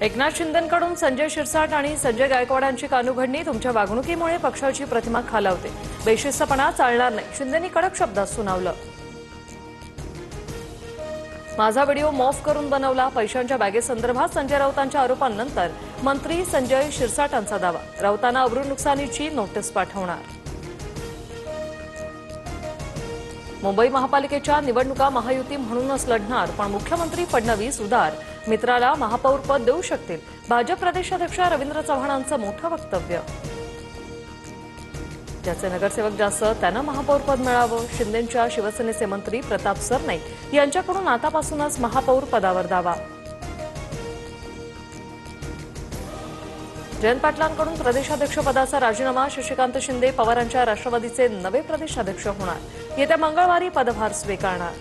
एकनाथ शिंदेंकडून संजय शिरसाट आणि संजय गायकवाडांची कानउघडणी तुमच्या वागणुकीमुळे पक्षाची प्रतिमा खालावते, बेशिस्तपणा चालणार नाही, शिंदेंनी कडक शब्दात सुनावलं. माझा व्हिडिओ मॉफ करून बनवला, पैशांच्या बॅगेसंदर्भात संजय राऊतांच्या आरोपांनंतर मंत्री संजय शिरसाटांचा दावा, राऊतांना अब्रू नुकसानीची नोटीस पाठवणार. मुंबई महापालिकेच्या निवडणुका महायुती म्हणूनच लढणार, पण मुख्यमंत्री फडणवीस उदार, मित्राला महापौर पद देऊ शकतील, भाजप प्रदेशाध्यक्ष रवींद्र चव्हाणांचं मोठं वक्तव्य. ज्याचे नगरसेवक जास्त त्यांना महापौर पद मिळावं, शिंदेंच्या शिवसेनेचे मंत्री प्रताप सरनाईक यांच्याकडून आतापासूनच महापौर पदावर दावा. जयंत पाटलांकडून प्रदेशाध्यक्षपदाचा राजीनामा, शशिकांत शिंदे पवारांच्या राष्ट्रवादीचे नवे प्रदेशाध्यक्ष होणार, येत्या मंगळवारी पदभार स्वीकारणार.